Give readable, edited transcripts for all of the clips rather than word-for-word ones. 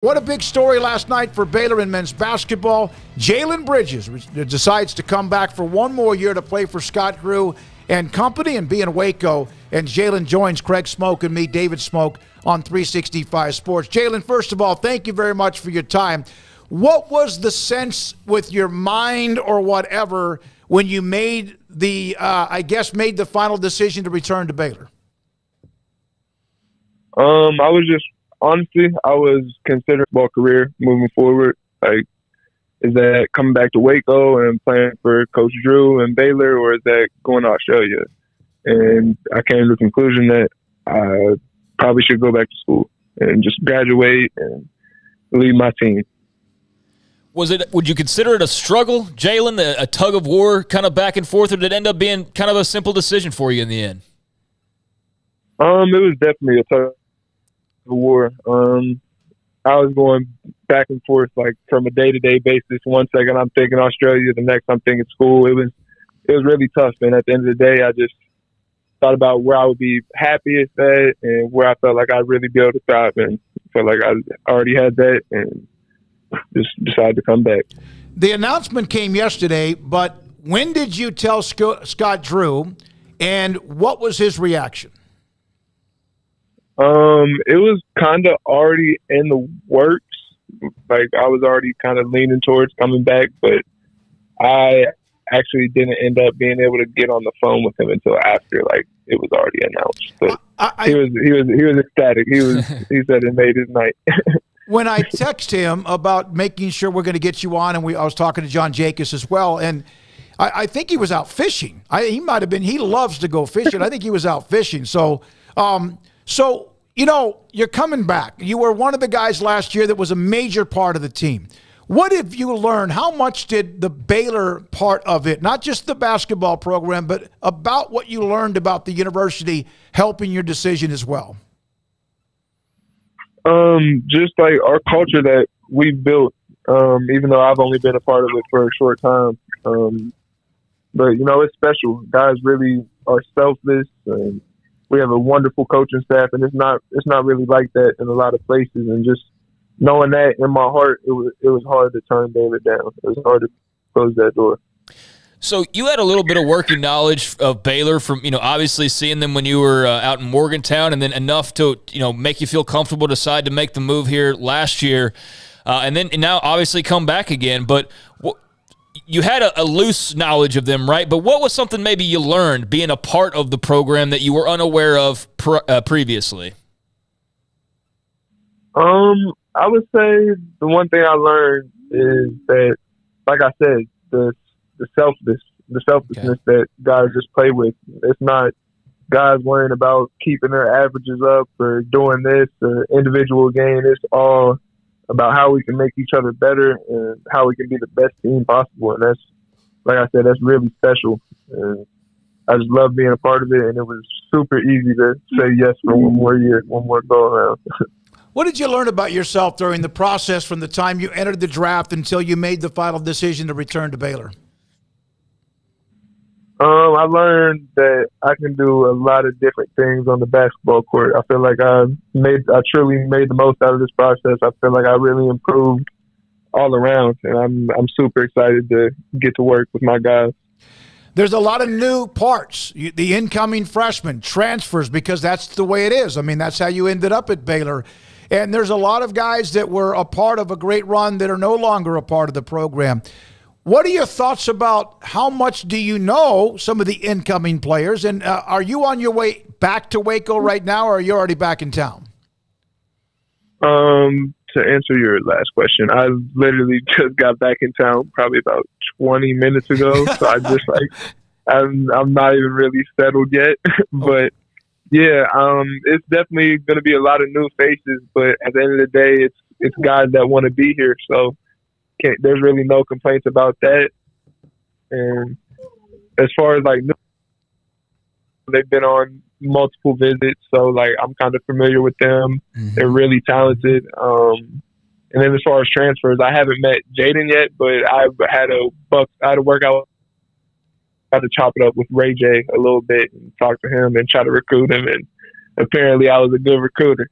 What a big story last night for Baylor in men's basketball. Jalen Bridges decides to come back for one more year to play for Scott Drew and company and be in Waco. And Jalen joins Craig Smoke and me, David Smoke, on 365 Sports. Jalen, first of all, thank you very much for your time. What was the sense with your mind or whatever when you made the final decision to return to Baylor? Honestly, I was considering a career moving forward. Like, is that coming back to Waco and playing for Coach Drew and Baylor, or is that going to Australia? And I came to the conclusion that I probably should go back to school and just graduate and lead my team. Would you consider it a struggle, Jalen, a tug-of-war kind of back and forth, or did it end up being kind of a simple decision for you in the end? It was definitely a tug-of-war. I was going back and forth like from a day-to-day basis. One second I'm thinking Australia, the next I'm thinking school. It was really tough, and at the end of the day, I just thought about where I would be happiest at and where I felt like I'd really be able to thrive, and felt like I already had that, and just decided to come back. The announcement came yesterday, but when did you tell Scott Drew, and what was his reaction? It was kind of already in the works. Like, I was already kind of leaning towards coming back, but I actually didn't end up being able to get on the phone with him until after, like, it was already announced. But he was ecstatic. He said it made his night. When I text him about making sure we're going to get you on, and I was talking to John Jacobs as well, and I think he was out fishing. He might have been. He loves to go fishing. I think he was out fishing. So, you know, you're coming back. You were one of the guys last year that was a major part of the team. What have you learned? How much did the Baylor part of it, not just the basketball program, but about what you learned about the university helping your decision as well? Just like our culture that we built, even though I've only been a part of it for a short time. But, you know, it's special. Guys really are selfless, and we have a wonderful coaching staff, and it's not really like that in a lot of places. And just knowing that in my heart, it was hard to turn Baylor down. It was hard to close that door. So you had a little bit of working knowledge of Baylor from, you know, obviously seeing them when you were out in Morgantown, and then enough to, you know, make you feel comfortable, decide to make the move here last year, and now obviously come back again. But you had a loose knowledge of them, right? But what was something maybe you learned being a part of the program that you were unaware of previously? I would say the one thing I learned is that, like I said, the selflessness that guys just play with. It's not guys worrying about keeping their averages up or doing this or individual gain. It's all about how we can make each other better and how we can be the best team possible. And that's, like I said, that's really special. And I just love being a part of it, and it was super easy to say yes for one more year, one more go around. What did you learn about yourself during the process from the time you entered the draft until you made the final decision to return to Baylor? I learned that I can do a lot of different things on the basketball court. I feel like I truly made the most out of this process. I feel like I really improved all around, and I'm super excited to get to work with my guys. There's a lot of new parts, the incoming freshmen, transfers, because that's the way it is. I mean, that's how you ended up at Baylor. And there's a lot of guys that were a part of a great run that are no longer a part of the program. What are your thoughts about how much do you know some of the incoming players? And are you on your way back to Waco right now, or are you already back in town? To answer your last question, I literally just got back in town probably about 20 minutes ago. So I just I'm not even really settled yet. But yeah, it's definitely going to be a lot of new faces. But at the end of the day, it's guys that want to be here. So there's really no complaints about that. And as far as like, they've been on multiple visits, so like I'm kind of familiar with them. Mm-hmm. They're really talented. And then as far as transfers, I haven't met Jaden yet, but I had to work out. I had to chop it up with Ray J a little bit and talk to him and try to recruit him, and apparently I was a good recruiter.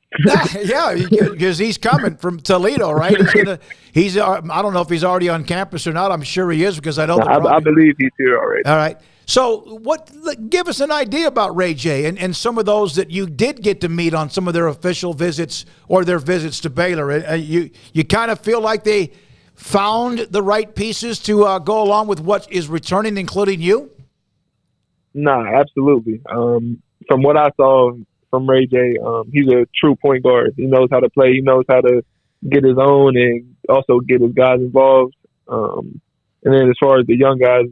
Yeah, because he's coming from Toledo, right? I don't know if he's already on campus or not. I'm sure he is because I know. I believe he's here already. All right. So give us an idea about Ray J and some of those that you did get to meet on some of their official visits or their visits to Baylor. You kind of feel like they found the right pieces to go along with what is returning, including you? Nah, absolutely. From what I saw from Ray J, he's a true point guard. He knows how to play. He knows how to get his own and also get his guys involved. And then as far as the young guys,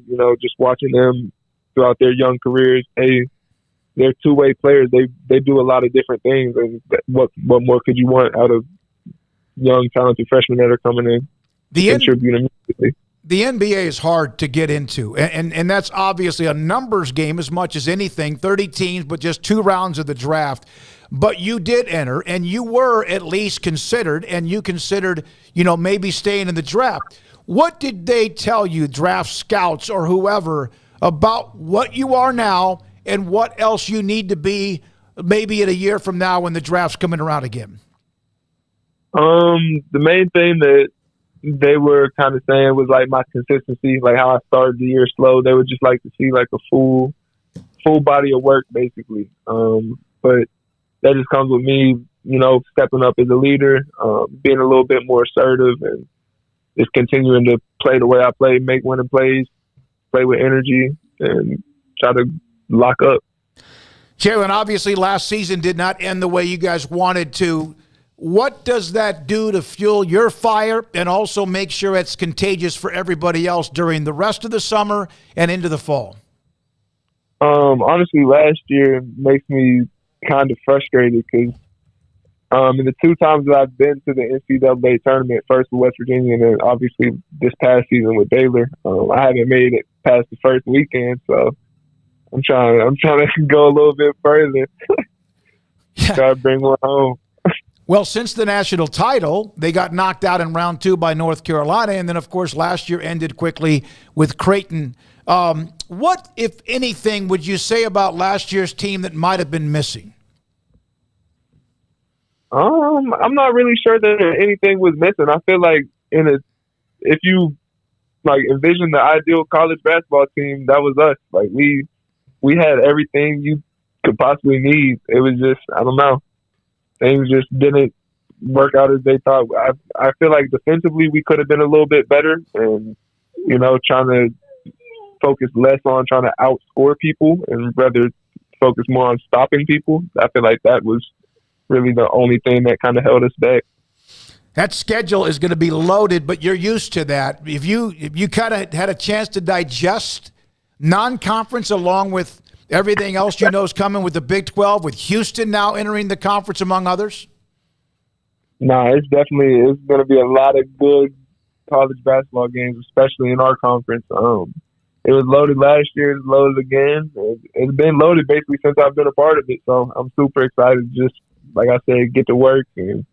just watching them throughout their young careers, they're two-way players. They do a lot of different things. And what more could you want out of young, talented freshmen that are coming in? Contributing immediately. The NBA is hard to get into, and that's obviously a numbers game as much as anything, 30 teams, but just 2 rounds of the draft. But you did enter, and you were at least considered, and you considered, maybe staying in the draft. What did they tell you, draft scouts or whoever, about what you are now and what else you need to be maybe in a year from now when the draft's coming around again? The main thing that they were kind of saying was like my consistency, like how I started the year slow. They would just like to see like a full body of work, basically. But that just comes with me, stepping up as a leader, being a little bit more assertive, and just continuing to play the way I play, make winning plays, play with energy, and try to lock up. Jalen, obviously last season did not end the way you guys wanted to. What does that do to fuel your fire and also make sure it's contagious for everybody else during the rest of the summer and into the fall? Honestly, last year makes me kind of frustrated because in the 2 times that I've been to the NCAA tournament, first with West Virginia and then obviously this past season with Baylor, I haven't made it past the first weekend, so I'm trying to go a little bit further. Try to bring one home. Well, since the national title, they got knocked out in round 2 by North Carolina, and then, of course, last year ended quickly with Creighton. What, if anything, would you say about last year's team that might have been missing? I'm not really sure that anything was missing. I feel like if you envision the ideal college basketball team, that was us. Like we had everything you could possibly need. It was just, I don't know. Things just didn't work out as they thought. I feel like defensively we could have been a little bit better and, trying to focus less on trying to outscore people and rather focus more on stopping people. I feel like that was really the only thing that kind of held us back. That schedule is going to be loaded, but you're used to that. If you kind of had a chance to digest non-conference along with everything else is coming with the Big 12, with Houston now entering the conference, among others? No, it's going to be a lot of good college basketball games, especially in our conference. It was loaded last year, it's loaded again. It's been loaded basically since I've been a part of it, so I'm super excited to just, like I said, get to work and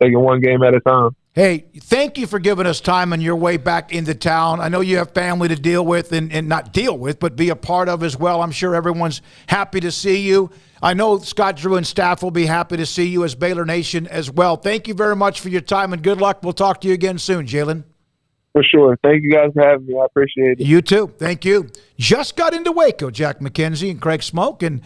take it one game at a time. Hey, thank you for giving us time on your way back into town. I know you have family to deal with and not deal with, but be a part of as well. I'm sure everyone's happy to see you. I know Scott Drew and staff will be happy to see you as Baylor Nation as well. Thank you very much for your time and good luck. We'll talk to you again soon, Jalen. For sure. Thank you guys for having me. I appreciate it. You too. Thank you. Just got into Waco, Jack McKenzie and Craig Smoke, and